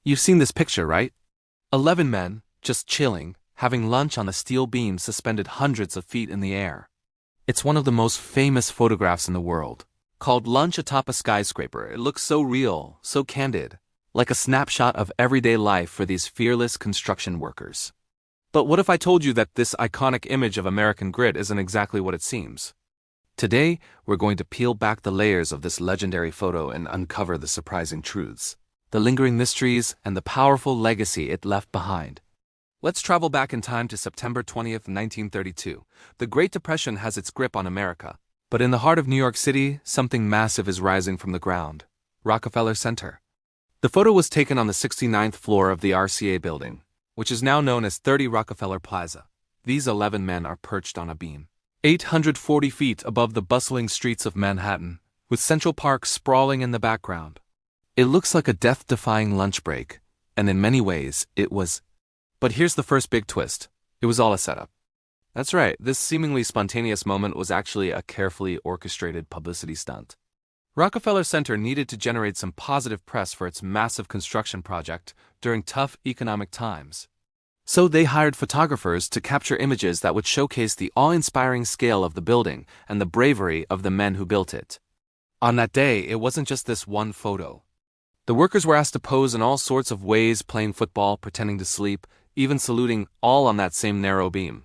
You've seen this picture, right? 11 men, just chilling, having lunch on a steel beam suspended hundreds of feet in the air. It's one of the most famous photographs in the world. Called Lunch Atop a Skyscraper, it looks so real, so candid, like a snapshot of everyday life for these fearless construction workers. But what if I told you that this iconic image of American grit isn't exactly what it seems? Today, we're going to peel back the layers of this legendary photo and uncover the surprising truths, the lingering mysteries, and the powerful legacy it left behind. Let's travel back in time to September 20th, 1932. The Great Depression has its grip on America. But in the heart of New York City, something massive is rising from the ground. Rockefeller Center. The photo was taken on the 69th floor of the RCA Building, which is now known as 30 Rockefeller Plaza. These 11 men are perched on a beam, 840 feet above the bustling streets of Manhattan, with Central Park sprawling in the background. It looks like a death-defying lunch break, and in many ways, it was. But here's the first big twist. It was all a setup. That's right, this seemingly spontaneous moment was actually a carefully orchestrated publicity stunt. Rockefeller Center needed to generate some positive press for its massive construction project during tough economic times. So they hired photographers to capture images that would showcase the awe-inspiring scale of the building and the bravery of the men who built it. On that day, it wasn't just this one photo. The workers were asked to pose in all sorts of ways, playing football, pretending to sleep, even saluting, all on that same narrow beam.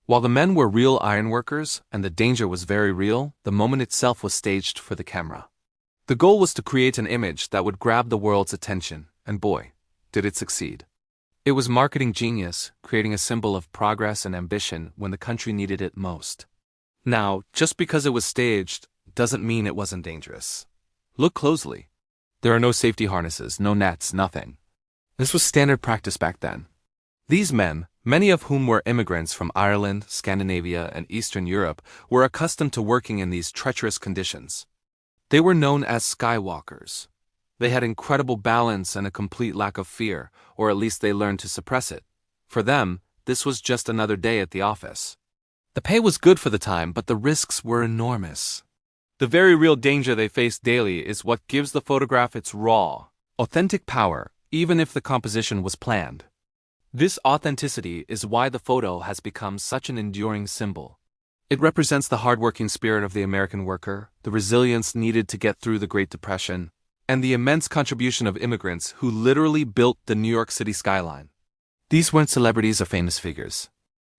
While the men were real ironworkers and the danger was very real, the moment itself was staged for the camera. The goal was to create an image that would grab the world's attention, and boy, did it succeed. It was marketing genius, creating a symbol of progress and ambition when the country needed it most. Now, just because it was staged doesn't mean it wasn't dangerous. Look closely. There are no safety harnesses, no nets, nothing. This was standard practice back then. These men, many of whom were immigrants from Ireland, Scandinavia, and Eastern Europe, were accustomed to working in these treacherous conditions. They were known as skywalkers. They had incredible balance and a complete lack of fear, or at least they learned to suppress it. For them, this was just another day at the office. The pay was good for the time, but the risks were enormous. The very real danger they faced daily is what gives the photograph its raw, authentic power, even if the composition was planned. This authenticity is why the photo has become such an enduring symbol. It represents the hardworking spirit of the American worker, the resilience needed to get through the Great Depression, and the immense contribution of immigrants who literally built the New York City skyline. These weren't celebrities or famous figures.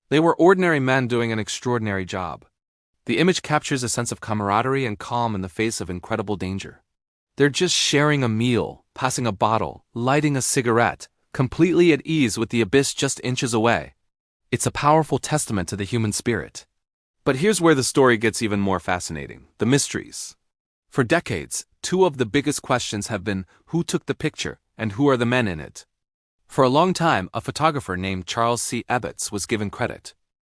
They were ordinary men doing an extraordinary job. The image captures a sense of camaraderie and calm in the face of incredible danger. They're just sharing a meal, passing a bottle, lighting a cigarette, completely at ease with the abyss just inches away. It's a powerful testament to the human spirit. But here's where the story gets even more fascinating: the mysteries. For decades, two of the biggest questions have been who took the picture and who are the men in it. For a long time, a photographer named Charles C. Ebbets was given credit.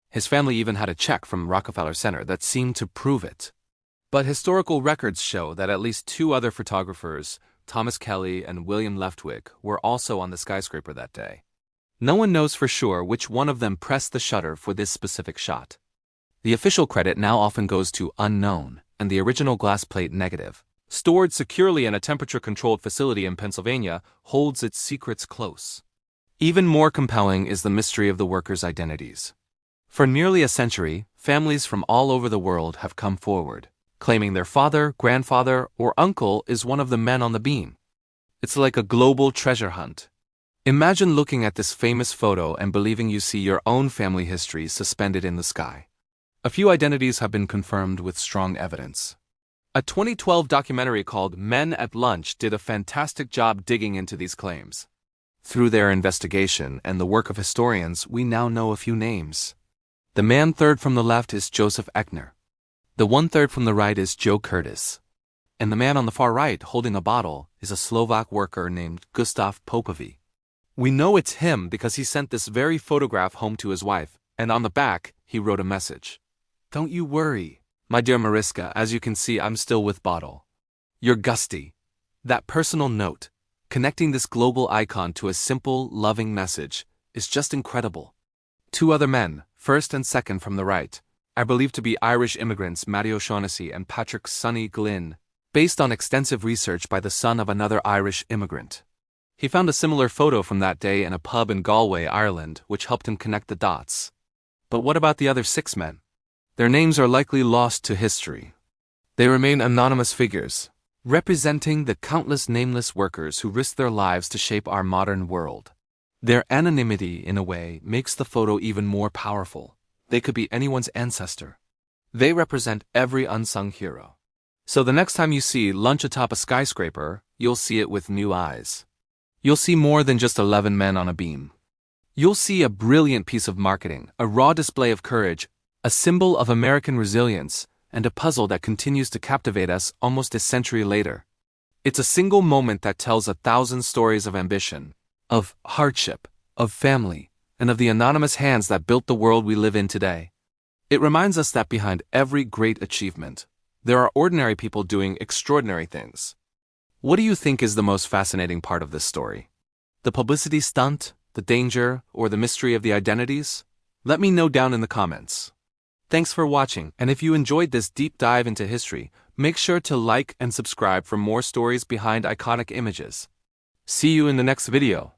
His family even had a check from Rockefeller Center that seemed to prove it. But historical records show that at least two other photographers, Thomas Kelly and William Leftwich, were also on the skyscraper that day. No one knows for sure which one of them pressed the shutter for this specific shot. The official credit now often goes to unknown, and the original glass plate negative, stored securely in a temperature-controlled facility in Pennsylvania, holds its secrets close. Even more compelling is the mystery of the workers' identities. For nearly a century, families from all over the world have come forward, claiming their father, grandfather, or uncle is one of the men on the beam. It's like a global treasure hunt. Imagine looking at this famous photo and believing you see your own family history suspended in the sky. A few identities have been confirmed with strong evidence. A 2012 documentary called Men at Lunch did a fantastic job digging into these claims. Through their investigation and the work of historians, we now know a few names. The man third from the left is Joseph Eckner. The one-third from the right is Joe Curtis. And the man on the far right, holding a bottle, is a Slovak worker named Gustav Popovi. We know it's him because he sent this very photograph home to his wife, and on the back, he wrote a message. "Don't you worry, my dear Mariska, as you can see I'm still with bottle. You're Gusty." That personal note, connecting this global icon to a simple, loving message, is just incredible. Two other men, first and second from the right, are believed to be Irish immigrants Matty O'Shaughnessy and Patrick "Sonny" Glynn, based on extensive research by the son of another Irish immigrant. He found a similar photo from that day in a pub in Galway, Ireland, which helped him connect the dots. But what about the other 6 men? Their names are likely lost to history. They remain anonymous figures, representing the countless nameless workers who risked their lives to shape our modern world. Their anonymity, in a way, makes the photo even more powerful. They could be anyone's ancestor. They represent every unsung hero. So the next time you see Lunch Atop a skyscraper, you'll see it with new eyes. You'll see more than just 11 men on a beam. You'll see a brilliant piece of marketing, a raw display of courage, a symbol of American resilience, and a puzzle that continues to captivate us almost a century later. It's a single moment that tells 1,000 stories of ambition, of hardship, of family, and of the anonymous hands that built the world we live in today. It reminds us that behind every great achievement, there are ordinary people doing extraordinary things. What do you think is the most fascinating part of this story? The publicity stunt, the danger, or the mystery of the identities? Let me know down in the comments. Thanks for watching, and if you enjoyed this deep dive into history, make sure to like and subscribe for more stories behind iconic images. See you in the next video.